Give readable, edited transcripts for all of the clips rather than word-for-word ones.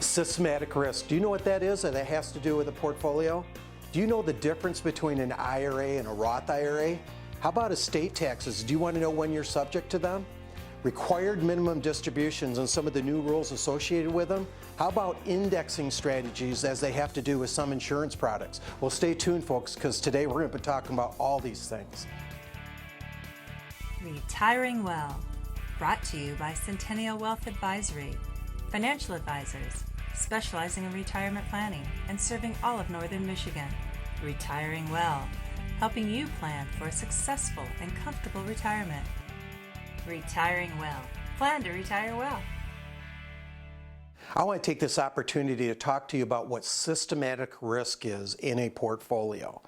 Systematic risk. Do you know what that is and that has to do with a portfolio? Do you know the difference between an IRA and a Roth IRA? How about estate taxes? Do you want to know when you're subject to them? Required minimum distributions and some of the new rules associated with them? How about indexing strategies as they have to do with some insurance products? Well, stay tuned, folks, because today we're going to be talking about all these things. Retiring Well, brought to you by Centennial Wealth Advisory, financial advisors specializing in retirement planning and serving all of Northern Michigan. Retiring Well, helping you plan for a successful and comfortable retirement. Retiring Well, plan to retire well. I want to take this opportunity to talk to you about what systematic risk is in a portfolio.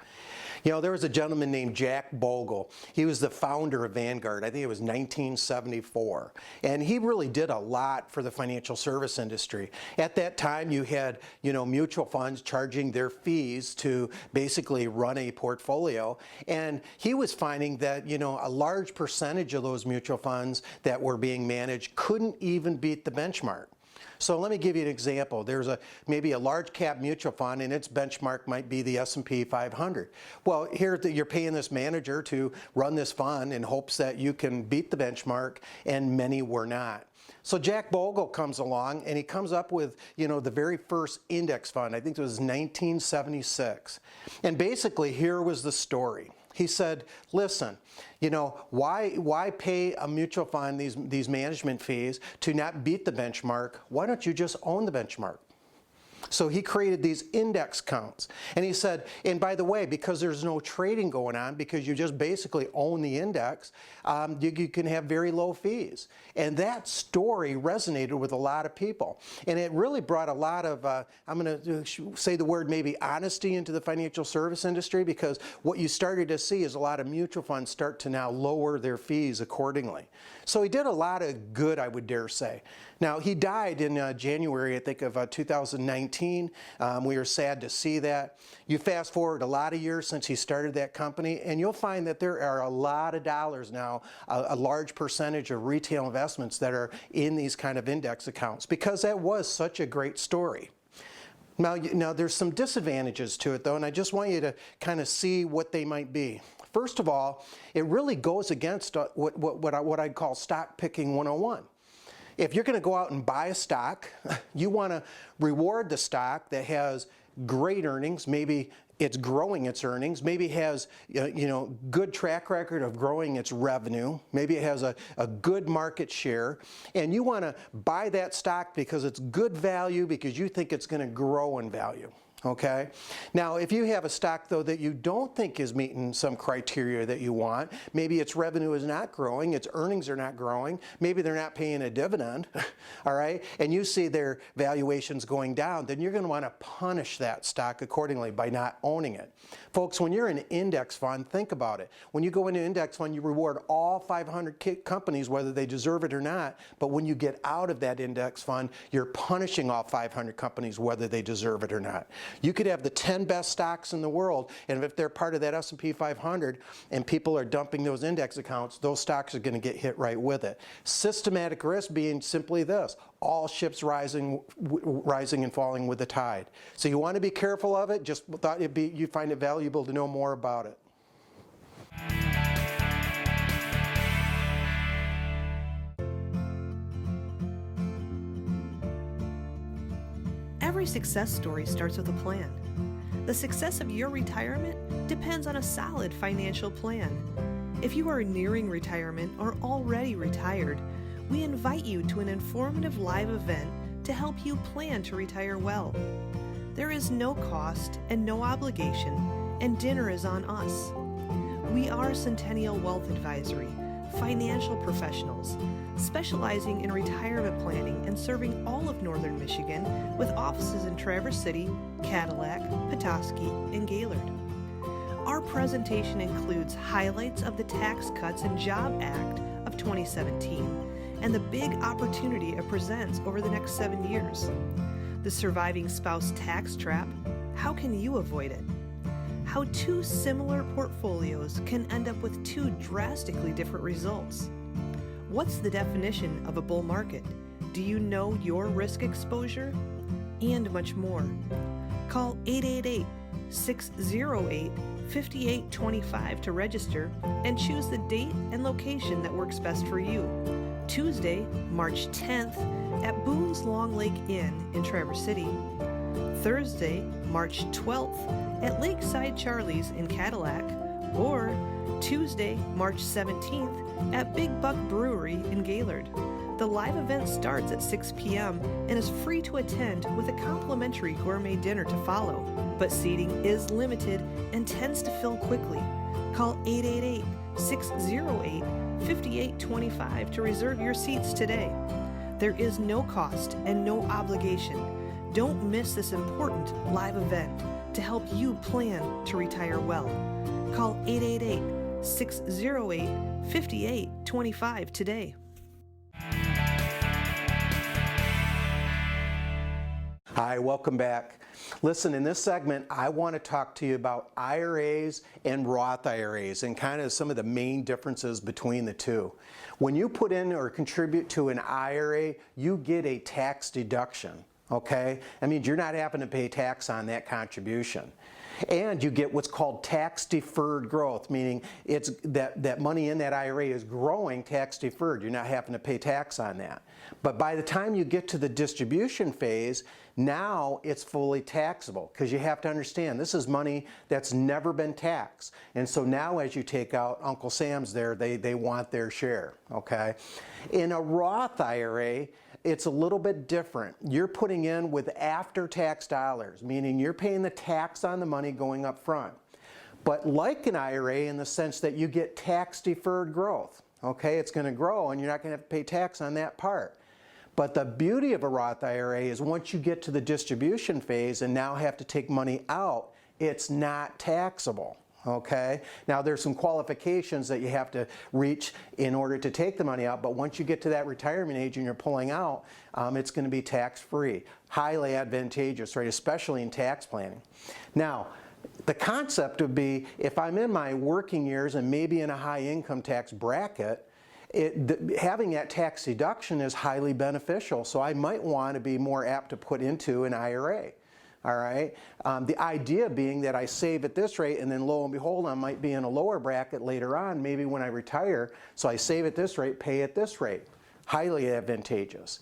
You know, there was a gentleman named Jack Bogle. He was the founder of Vanguard. I think it was 1974. And he really did a lot for the financial service industry. At that time, you had, mutual funds charging their fees to basically run a portfolio. And he was finding that, a large percentage of those mutual funds that were being managed couldn't even beat the benchmark. So let me give you an example. There's maybe a large cap mutual fund and its benchmark might be the S&P 500. Well, here you're paying this manager to run this fund in hopes that you can beat the benchmark, and many were not. So Jack Bogle comes along and he comes up with, the very first index fund. I think it was 1976. And basically here was the story. He said, listen, why pay a mutual fund these management fees to not beat the benchmark? Why don't you just own the benchmark? So he created these index counts. And he said, and by the way, because there's no trading going on, because you just basically own the index, you can have very low fees. And that story resonated with a lot of people. And it really brought a lot of, I'm going to say the word maybe honesty into the financial service industry, because what you started to see is a lot of mutual funds start to now lower their fees accordingly. So he did a lot of good, I would dare say. Now, he died in January, I think, of 2019. We were sad to see that. You fast forward a lot of years since he started that company, and you'll find that there are a lot of dollars now, a large percentage of retail investments that are in these kind of index accounts, because that was such a great story. Now there's some disadvantages to it, though, and I just want you to kind of see what they might be. First of all, it really goes against what I'd call stock picking 101. If you're going to go out and buy a stock, you want to reward the stock that has great earnings. Maybe it's growing its earnings. Maybe it has good track record of growing its revenue. Maybe it has a good market share. And you want to buy that stock because it's good value, because you think it's going to grow in value. Okay? Now, if you have a stock, though, that you don't think is meeting some criteria that you want, maybe its revenue is not growing, its earnings are not growing, maybe they're not paying a dividend, all right, and you see their valuations going down, then you're going to want to punish that stock accordingly by not owning it. Folks, when you're in an index fund, think about it. When you go into an index fund, you reward all 500 companies, whether they deserve it or not, but when you get out of that index fund, you're punishing all 500 companies, whether they deserve it or not. You could have the 10 best stocks in the world, and if they're part of that S&P 500 and people are dumping those index accounts, those stocks are going to get hit right with it. Systematic risk being simply this: all ships rising and falling with the tide. So you want to be careful of it. Just thought you'd find it valuable to know more about it. Every success story starts with a plan. The success of your retirement depends on a solid financial plan. If you are nearing retirement or already retired, we invite you to an informative live event to help you plan to retire well. There is no cost and no obligation, and dinner is on us. We are Centennial Wealth Advisory, financial professionals, specializing in retirement planning and serving all of Northern Michigan with offices in Traverse City, Cadillac, Petoskey, and Gaylord. Our presentation includes highlights of the Tax Cuts and Job Act of 2017 and the big opportunity it presents over the next 7 years. The surviving spouse tax trap, how can you avoid it? How two similar portfolios can end up with two drastically different results. What's the definition of a bull market? Do you know your risk exposure? and much more. Call 888-608-5825 to register and choose the date and location that works best for you. Tuesday, March 10th at Boone's Long Lake Inn in Traverse City. Thursday, March 12th at Lakeside Charlie's in Cadillac, or Tuesday, March 17th at Big Buck Brewery in Gaylord. The live event starts at 6 p.m. and is free to attend with a complimentary gourmet dinner to follow, but seating is limited and tends to fill quickly. Call 888-608-5825 to reserve your seats today. There is no cost and no obligation. Don't miss this important live event to help you plan to retire well. Call 888-608-5825 today. Hi, welcome back. Listen, in this segment, I want to talk to you about IRAs and Roth IRAs and kind of some of the main differences between the two. When you put in or contribute to an IRA, you get a tax deduction. Okay? That means you're not having to pay tax on that contribution. And you get what's called tax deferred growth, meaning it's that money in that IRA is growing tax deferred. You're not having to pay tax on that. But by the time you get to the distribution phase, now it's fully taxable, because you have to understand this is money that's never been taxed. And so now as you take out Uncle Sam's there, they want their share. Okay? In a Roth IRA, it's a little bit different. You're putting in with after-tax dollars, meaning you're paying the tax on the money going up front. But like an IRA in the sense that you get tax-deferred growth. Okay, it's going to grow and you're not going to have to pay tax on that part. But the beauty of a Roth IRA is once you get to the distribution phase and now have to take money out, it's not taxable. Okay, now there's some qualifications that you have to reach in order to take the money out, but once you get to that retirement age and you're pulling out, it's going to be tax-free. Highly advantageous, right, especially in tax planning. Now, the concept would be if I'm in my working years and maybe in a high income tax bracket, having that tax deduction is highly beneficial, so I might want to be more apt to put into an IRA. All right. The idea being that I save at this rate and then lo and behold I might be in a lower bracket later on, maybe when I retire, so I save at this rate, pay at this rate. Highly advantageous.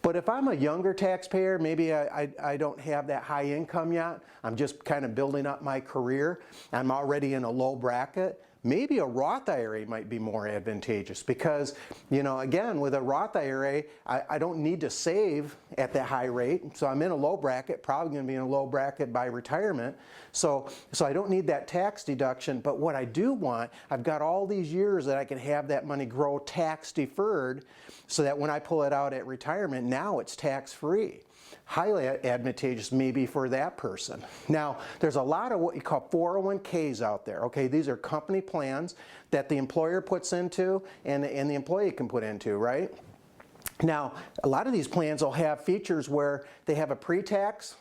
But if I'm a younger taxpayer, maybe I don't have that high income yet, I'm just kind of building up my career, I'm already in a low bracket, maybe a Roth IRA might be more advantageous because, you know, again, with a Roth IRA, I don't need to save at that high rate. So I'm in a low bracket, probably going to be in a low bracket by retirement. So I don't need that tax deduction. But what I do want, I've got all these years that I can have that money grow tax deferred so that when I pull it out at retirement, now it's tax free. Highly advantageous maybe for that person. Now, there's a lot of what you call 401ks out there. Okay, these are company plans that the employer puts into and the employee can put into, right? Now, a lot of these plans will have features where they have a pre-tax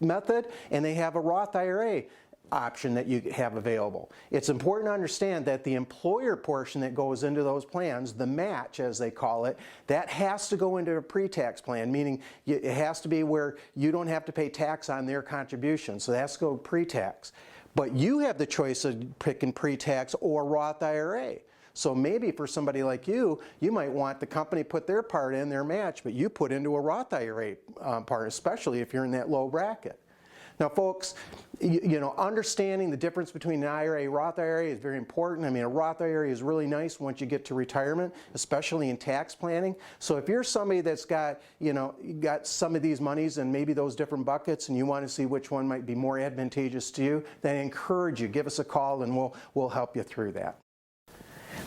method and they have a Roth IRA option that you have available. It's important to understand that the employer portion that goes into those plans, the match as they call it, that has to go into a pre-tax plan, meaning it has to be where you don't have to pay tax on their contribution. So that's go pre-tax. But you have the choice of picking pre-tax or Roth IRA. So maybe for somebody like you, you might want the company put their part in, their match, but you put into a Roth IRA part, especially if you're in that low bracket. Now, folks, you know, understanding the difference between an IRA and Roth IRA is very important. I mean, a Roth IRA is really nice once you get to retirement, especially in tax planning. So if you're somebody that's got, you know, got some of these monies and maybe those different buckets and you want to see which one might be more advantageous to you, then I encourage you, give us a call and we'll help you through that.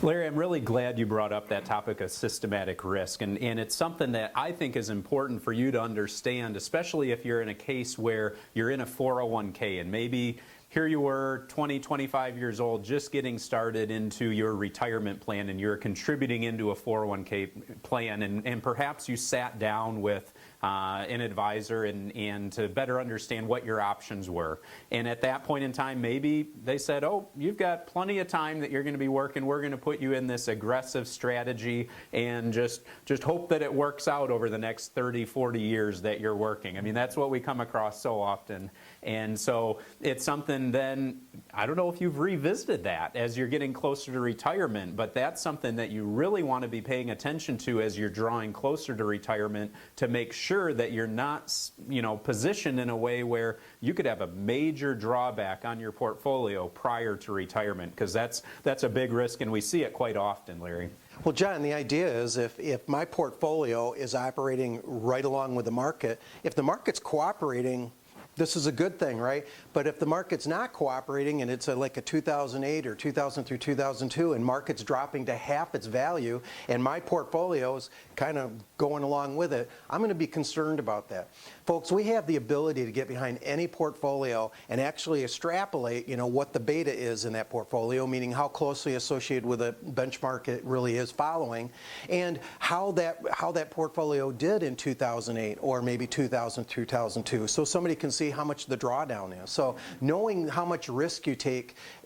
Larry, I'm really glad you brought up that topic of systematic risk, and it's something that I think is important for you to understand, especially if you're in a case where you're in a 401k and maybe here you were 20, 25 years old just getting started into your retirement plan and you're contributing into a 401k plan and perhaps you sat down with an advisor and to better understand what your options were. And at that point in time, maybe they said, oh, you've got plenty of time that you're going to be working. We're going to put you in this aggressive strategy and just hope that it works out over the next 30, 40 years that you're working. I mean, that's what we come across so often. And so it's something then, I don't know if you've revisited that as you're getting closer to retirement, but that's something that you really want to be paying attention to as you're drawing closer to retirement, to make sure that you're not, positioned in a way where you could have a major drawback on your portfolio prior to retirement, because that's a big risk, and we see it quite often, Larry. Well, John, the idea is if my portfolio is operating right along with the market, if the market's cooperating, this is a good thing, right? But if the market's not cooperating and it's like a 2008 or 2000 through 2002 and market's dropping to half its value and my portfolio's kind of going along with it, I'm going to be concerned about that. Folks, we have the ability to get behind any portfolio and actually extrapolate, what the beta is in that portfolio, meaning how closely associated with a benchmark it really is following, and how that portfolio did in 2008 or maybe 2000 through 2002. So somebody can see how much the drawdown is. So knowing how much risk you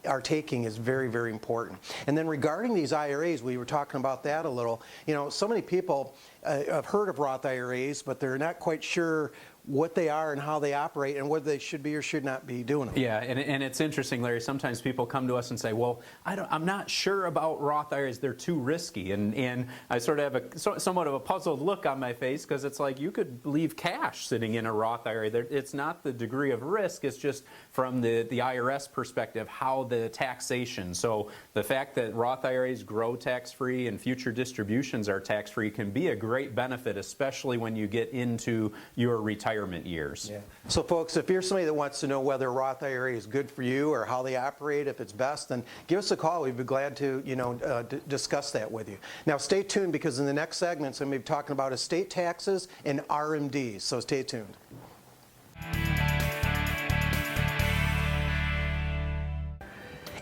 are taking is very, very important. And then regarding these IRAs, we were talking about that a little. So many people have heard of Roth IRAs, but they're not quite sure what they are and how they operate and whether they should be or should not be doing them. Yeah, and it's interesting, Larry. Sometimes people come to us and say, well, I'm not sure about Roth IRAs. They're too risky. And I sort of have somewhat of a puzzled look on my face, because it's like you could leave cash sitting in a Roth IRA. It's not the degree of risk. It's just from the IRS perspective, how the taxation. So the fact that Roth IRAs grow tax-free and future distributions are tax-free can be a great benefit, especially when you get into your retirement years. Yeah. So folks, if you're somebody that wants to know whether a Roth IRA is good for you or how they operate, if it's best, then give us a call. We'd be glad to discuss that with you. Now stay tuned, because in the next segments I'm going to be talking about estate taxes and RMDs. So stay tuned.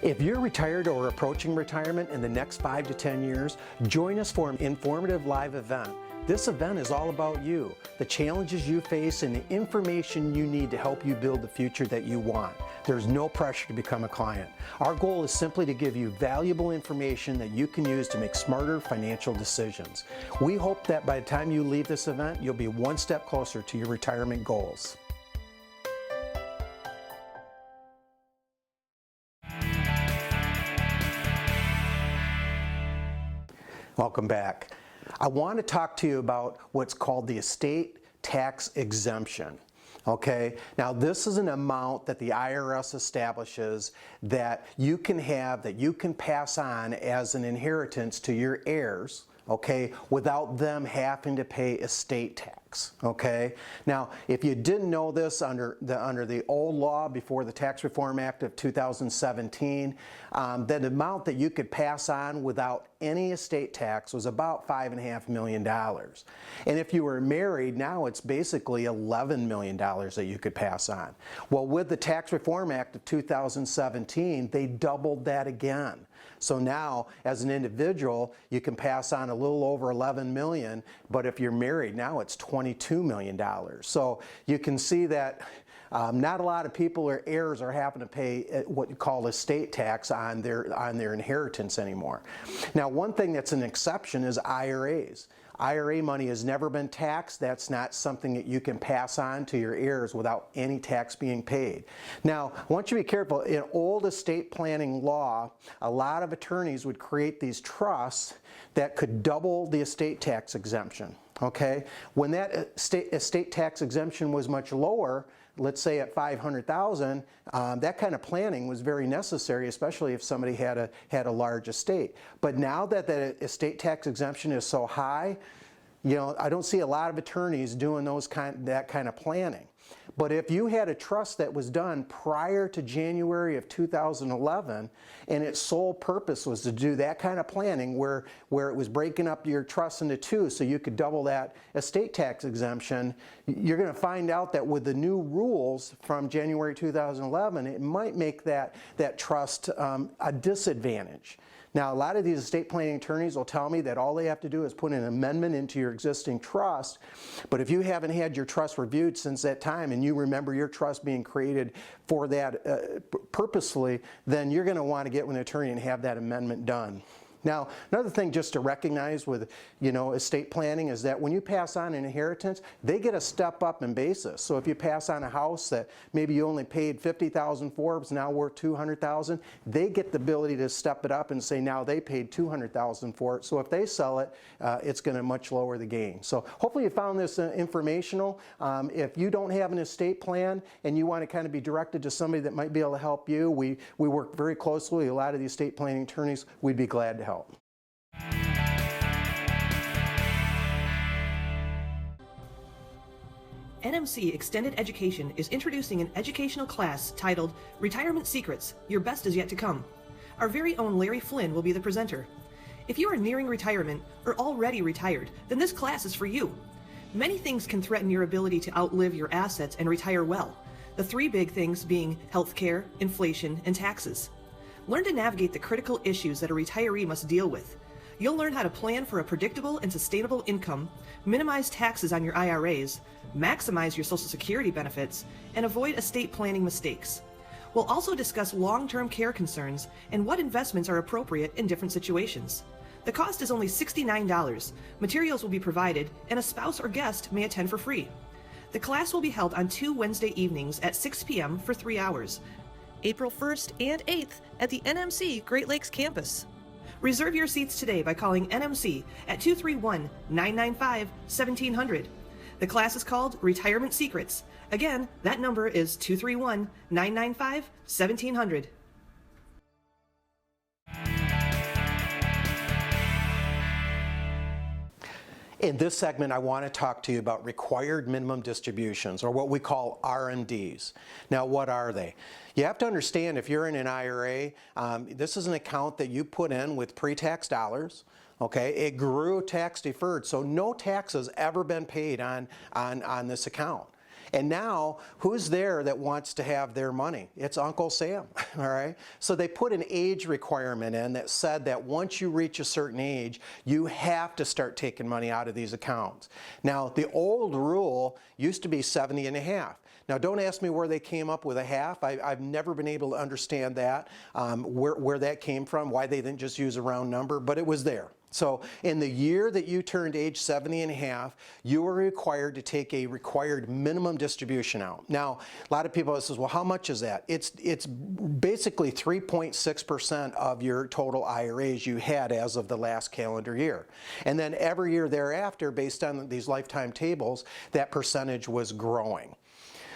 If you're retired or approaching retirement in the next 5 to 10 years, join us for an informative live event. This event is all about you, the challenges you face, and the information you need to help you build the future that you want. There's no pressure to become a client. Our goal is simply to give you valuable information that you can use to make smarter financial decisions. We hope that by the time you leave this event, you'll be one step closer to your retirement goals. Welcome back. I want to talk to you about what's called the estate tax exemption. Okay, now this is an amount that the IRS establishes that you can have, that you can pass on as an inheritance to your heirs, okay, without them having to pay estate tax. Okay, now if you didn't know this, under the old law before the Tax Reform Act of 2017, that amount that you could pass on without any estate tax was about $5.5 million. And if you were married, now it's basically $11 million that you could pass on. Well, with the Tax Reform Act of 2017, they doubled that again. So now, as an individual, you can pass on a little over $11 million, but if you're married, now it's $22 million. So you can see that not a lot of people or heirs are having to pay what you call estate tax on their inheritance anymore. Now, one thing that's an exception is IRAs. IRA money has never been taxed. That's not something that you can pass on to your heirs without any tax being paid. Now, I want you to be careful. In old estate planning law, a lot of attorneys would create these trusts that could double the estate tax exemption. Okay? When that estate tax exemption was much lower, let's say at $500,000, that kind of planning was very necessary, especially if somebody had a large estate. But now that the estate tax exemption is so high, I don't see a lot of attorneys doing that kind of planning. But if you had a trust that was done prior to January of 2011, and its sole purpose was to do that kind of planning where it was breaking up your trust into two so you could double that estate tax exemption, you're going to find out that with the new rules from January 2011, it might make that trust a disadvantage. Now, a lot of these estate planning attorneys will tell me that all they have to do is put an amendment into your existing trust, but if you haven't had your trust reviewed since that time and you remember your trust being created for that purposefully, then you're going to want to get with an attorney and have that amendment done. Now, another thing just to recognize with, estate planning is that when you pass on an inheritance, they get a step up in basis. So if you pass on a house that maybe you only paid $50,000 for, it's now worth $200,000, they get the ability to step it up and say now they paid $200,000 for it. So if they sell it, it's going to much lower the gain. So hopefully you found this informational. If you don't have an estate plan and you want to kind of be directed to somebody that might be able to help you, we work very closely with a lot of the estate planning attorneys. We'd be glad to help. NMC Extended Education is introducing an educational class titled Retirement Secrets, Your Best Is Yet to Come. Our very own Larry Flynn will be the presenter. If you are nearing retirement or already retired, then this class is for you. Many things can threaten your ability to outlive your assets and retire well. The three big things being healthcare, inflation, and taxes. Learn to navigate the critical issues that a retiree must deal with. You'll learn how to plan for a predictable and sustainable income, minimize taxes on your IRAs, maximize your Social Security benefits, and avoid estate planning mistakes. We'll also discuss long-term care concerns and what investments are appropriate in different situations. The cost is only $69. Materials will be provided, and a spouse or guest may attend for free. The class will be held on 2 Wednesday evenings at 6 p.m. for 3 hours. April 1st and 8th at the NMC Great Lakes campus. Reserve your seats today by calling NMC at 231-995-1700. The class is called Retirement Secrets. Again, that number is 231-995-1700. In this segment, I want to talk to you about required minimum distributions, or what we call RMDs. Now, what are they? You have to understand, if you're in an IRA, this is an account that you put in with pre-tax dollars. Okay, it grew tax deferred, so no tax has ever been paid on this account. And now, who's there that wants to have their money? It's Uncle Sam, all right? So they put an age requirement in that said that once you reach a certain age, you have to start taking money out of these accounts. Now, the old rule used to be 70 and a half. Now, don't ask me where they came up with a half. I've never been able to understand that, where that came from, why they didn't just use a round number, but it was there. So in the year that you turned age 70 and a half, you were required to take a required minimum distribution out. Now, a lot of people say, well, how much is that? It's basically 3.6% of your total IRAs you had as of the last calendar year. And then every year thereafter, based on these lifetime tables, that percentage was growing.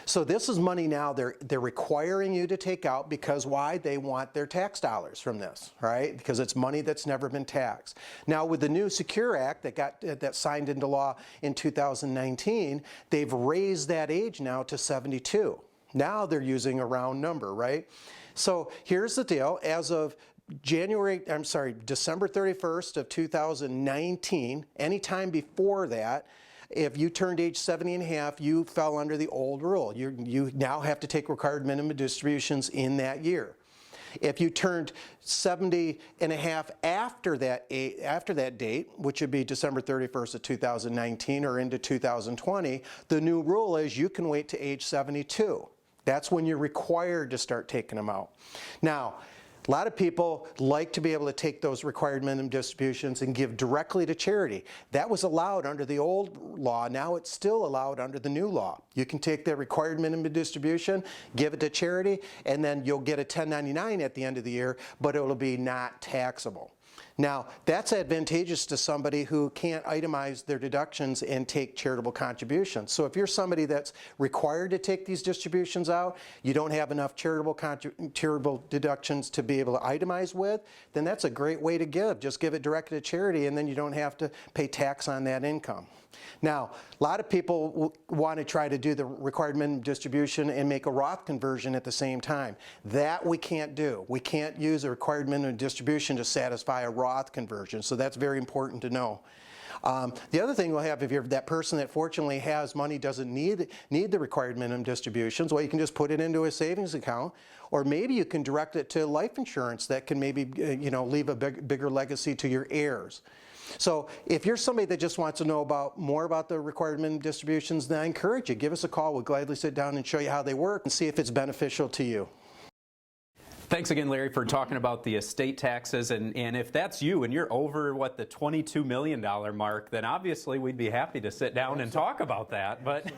So this is money now they're requiring you to take out because why? They want their tax dollars from this, right? Because it's money that's never been taxed. Now with the new Secure Act that signed into law in 2019, they've raised that age now to 72. Now they're using a round number, right? So here's the deal. As of December 31st of 2019, anytime before that, if you turned age 70 and a half, you fell under the old rule. You now have to take required minimum distributions in that year. If you turned 70 and a half after that date, which would be December 31st of 2019 or into 2020, the new rule is you can wait to age 72. That's when you're required to start taking them out. Now, a lot of people like to be able to take those required minimum distributions and give directly to charity. That was allowed under the old law. Now it's still allowed under the new law. You can take the required minimum distribution, give it to charity, and then you'll get a 1099 at the end of the year, but it will be not taxable. Now, that's advantageous to somebody who can't itemize their deductions and take charitable contributions. So if you're somebody that's required to take these distributions out, you don't have enough charitable deductions to be able to itemize with, then that's a great way to give. Just give it directly to charity, and then you don't have to pay tax on that income. Now, a lot of people want to try to do the required minimum distribution and make a Roth conversion at the same time. That we can't do. We can't use a required minimum distribution to satisfy a Roth conversion, so that's very important to know. The other thing we'll have, if you're that person that fortunately has money, doesn't need the required minimum distributions, well, you can just put it into a savings account, or maybe you can direct it to life insurance that can maybe leave a bigger legacy to your heirs. So if you're somebody that just wants to know more about the required minimum distributions, then I encourage you, give us a call. We'll gladly sit down and show you how they work and see if it's beneficial to you. Thanks again, Larry, for talking about the estate taxes. And if that's you and you're over, the $22 million mark, then obviously we'd be happy to sit down and talk about that. But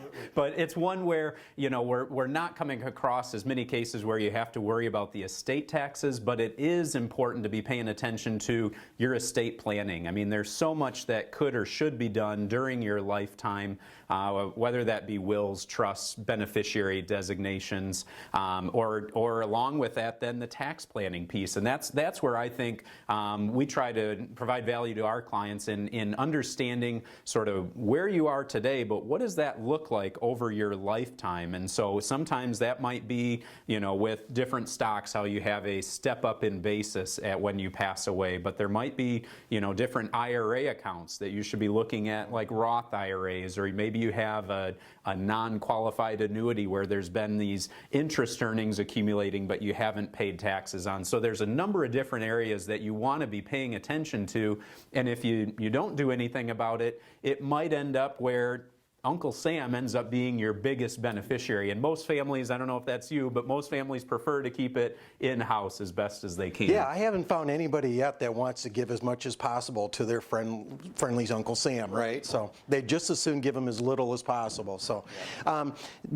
it's one where, we're not coming across as many cases where you have to worry about the estate taxes, but it is important to be paying attention to your estate planning. I mean, there's so much that could or should be done during your lifetime, whether that be wills, trusts, beneficiary designations, or along with that, then the tax planning piece. And that's where I think we try to provide value to our clients in understanding sort of where you are today, but what does that look like over your lifetime? And so sometimes that might be, with different stocks, how you have a step up in basis at when you pass away, but there might be, different IRA accounts that you should be looking at, like Roth IRAs, or maybe you have a non-qualified annuity where there's been these interest earnings accumulating, but you haven't paid taxes on. So there's a number of different areas that you want to be paying attention to, and if you don't do anything about it, it might end up where Uncle Sam ends up being your biggest beneficiary. And most families, I don't know if that's you, but most families prefer to keep it in-house as best as they can. Yeah, I haven't found anybody yet that wants to give as much as possible to their friendly's Uncle Sam, right? So they just as soon give them as little as possible. So,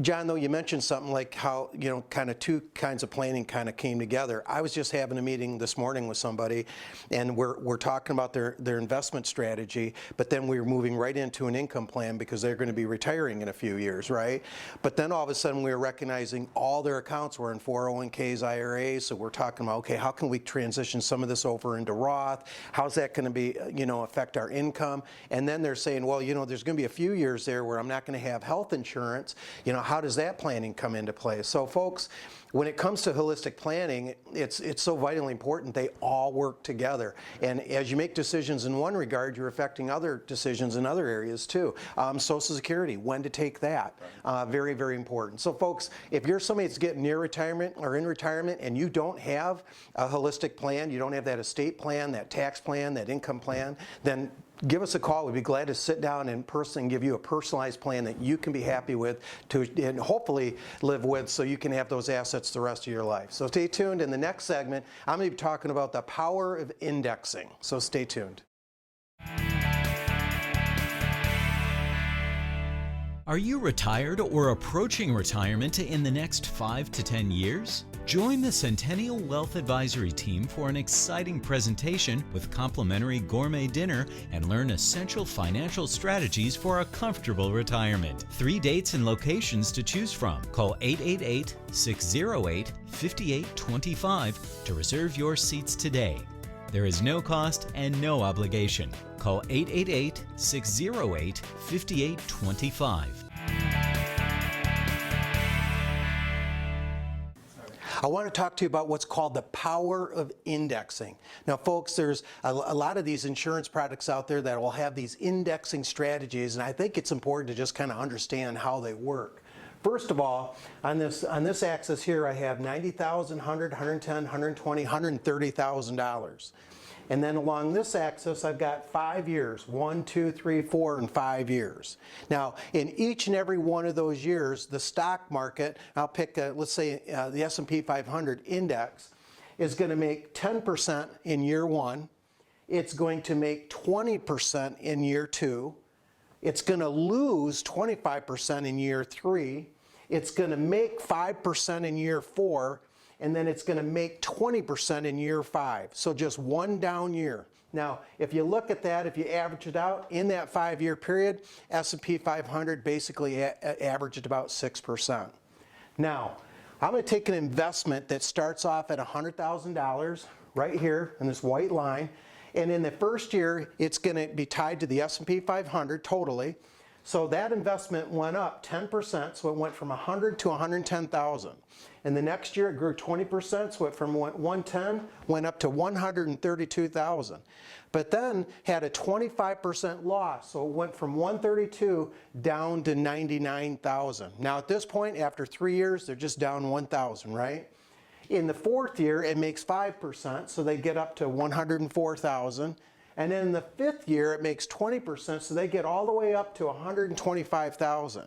John, though, you mentioned something like how, kind of two kinds of planning kind of came together. I was just having a meeting this morning with somebody, and we're talking about their investment strategy, but then we were moving right into an income plan because they're going to be retiring in a few years, right? But then all of a sudden we were recognizing all their accounts were in 401ks, IRAs, so we're talking about, okay, how can we transition some of this over into Roth? How's that going to be, affect our income? And then they're saying, well, there's going to be a few years there where I'm not going to have health insurance. How does that planning come into play? So folks, when it comes to holistic planning, it's so vitally important they all work together. And as you make decisions in one regard, you're affecting other decisions in other areas too. Social Security, when to take that. Very, very important. So folks, if you're somebody that's getting near retirement or in retirement and you don't have a holistic plan, you don't have that estate plan, that tax plan, that income plan, then give us a call. We'd be glad to sit down in person and give you a personalized plan that you can be happy with and hopefully live with, so you can have those assets the rest of your life. So stay tuned. In the next segment, I'm going to be talking about the power of indexing. So stay tuned. Are you retired or approaching retirement in the next 5 to 10 years? Join the Centennial Wealth Advisory team for an exciting presentation with complimentary gourmet dinner and learn essential financial strategies for a comfortable retirement. 3 dates and locations to choose from. Call 888-608-5825 to reserve your seats today. There is no cost and no obligation. Call 888-608-5825. I want to talk to you about what's called the power of indexing. Now, folks, there's a lot of these insurance products out there that will have these indexing strategies, and I think it's important to just kind of understand how they work. First of all, on this axis here, I have $90,000, $100,000, $110,000, $120,000, $130,000. And then along this axis, I've got 5 years, 1, 2, 3, 4, and 5 years. Now, in each and every one of those years, the stock market, I'll pick, let's say the S&P 500 index, is going to make 10% in year 1. It's going to make 20% in year 2. It's going to lose 25% in year 3. It's going to make 5% in year 4. And then it's going to make 20% in year 5. So just one down year. Now, if you look at that, if you average it out, in that 5-year period, S&P 500 basically averaged about 6%. Now, I'm going to take an investment that starts off at $100,000 right here in this white line. And in the first year, it's going to be tied to the S&P 500 totally. So that investment went up 10%, so it went from 100 to 110,000. And the next year it grew 20%, so it from 110 went up to 132,000. But then had a 25% loss, so it went from 132 down to 99,000. Now at this point, after 3 years, they're just down 1,000, right? In the fourth year, it makes 5%, so they get up to 104,000. And then in the fifth year, it makes 20%, so they get all the way up to 125,000.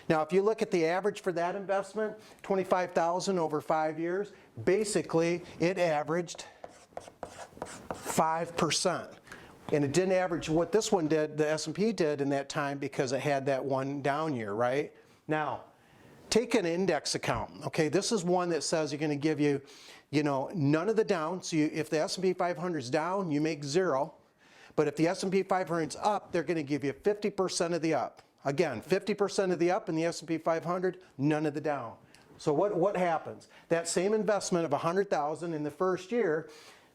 Now, if you look at the average for that investment, 25,000 over 5 years, basically it averaged 5%. And it didn't average what this one did, the S&P did in that time, because it had that one down year, right? Now, take an index account. Okay, this is one that says you're going to give you, none of the down. So if the S&P 500 is down, you make 0. But if the S&P 500 is up, they're going to give you 50% of the up. Again, 50% of the up in the S&P 500, none of the down. So what happens? That same investment of 100,000 in the first year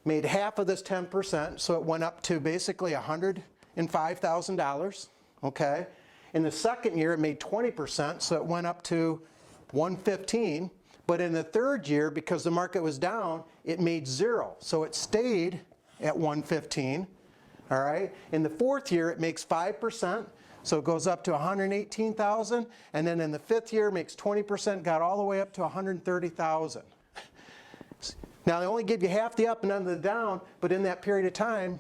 made half of this 10%, so it went up to basically $105,000. Okay. In the second year, it made 20%, so it went up to 115. But in the third year, because the market was down, it made 0, so it stayed at 115. All right. In the fourth year, it makes 5%, so it goes up to 118,000. And then in the fifth year, it makes 20%, got all the way up to 130,000. Now, they only give you half the up and none of the down, but in that period of time,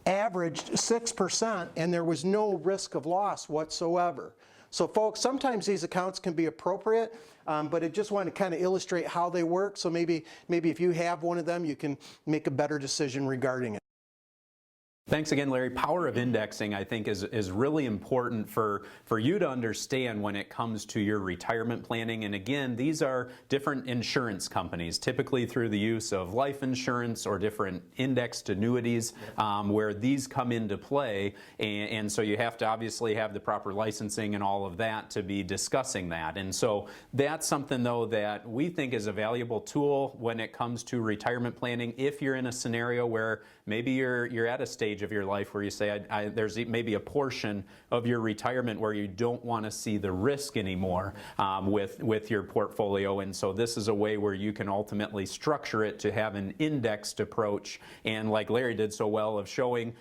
averaged 6%, and there was no risk of loss whatsoever. So folks, sometimes these accounts can be appropriate, but I just want to kind of illustrate how they work. So maybe if you have one of them, you can make a better decision regarding it. Thanks again, Larry. Power of indexing, I think, is really important for you to understand when it comes to your retirement planning. And again, these are different insurance companies, typically through the use of life insurance or different indexed annuities, where these come into play. And so you have to obviously have the proper licensing and all of that to be discussing that. And so that's something, though, that we think is a valuable tool when it comes to retirement planning. If you're in a scenario where maybe you're at a stage of your life where you say there's maybe a portion of your retirement where you don't want to see the risk anymore with your portfolio, and so this is a way where you can ultimately structure it to have an indexed approach. And like Larry did so well of showing,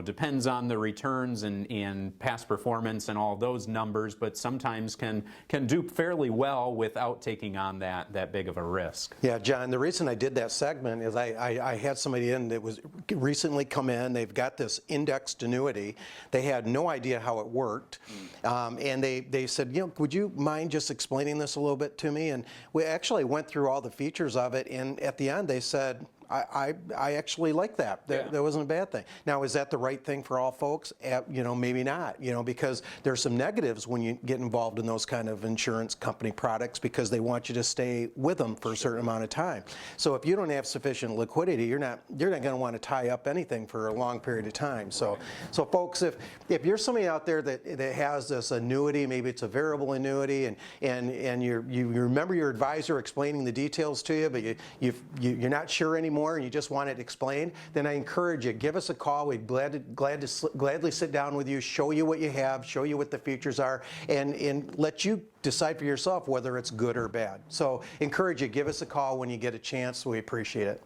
depends on the returns and past performance and all those numbers, but sometimes can do fairly well without taking on that big of a risk. Yeah, John, the reason I did that segment is I had somebody in that was recently come in. They've got this indexed annuity. They had no idea how it worked, and they said, would you mind just explaining this a little bit to me? And we actually went through all the features of it, and at the end they said, I actually like that. That wasn't a bad thing. Now, is that the right thing for all folks? Maybe not, because there's some negatives when you get involved in those kind of insurance company products, because they want you to stay with them for a certain amount of time. So if you don't have sufficient liquidity, you're not going to want to tie up anything for a long period of time. So folks, if you're somebody out there that has this annuity, maybe it's a variable annuity, and you remember your advisor explaining the details to you, but you're not sure anymore, and you just want it explained, then I encourage you, give us a call. We'd gladly sit down with you, show you what you have, show you what the features are, and let you decide for yourself whether it's good or bad. So encourage you, give us a call when you get a chance. We appreciate it.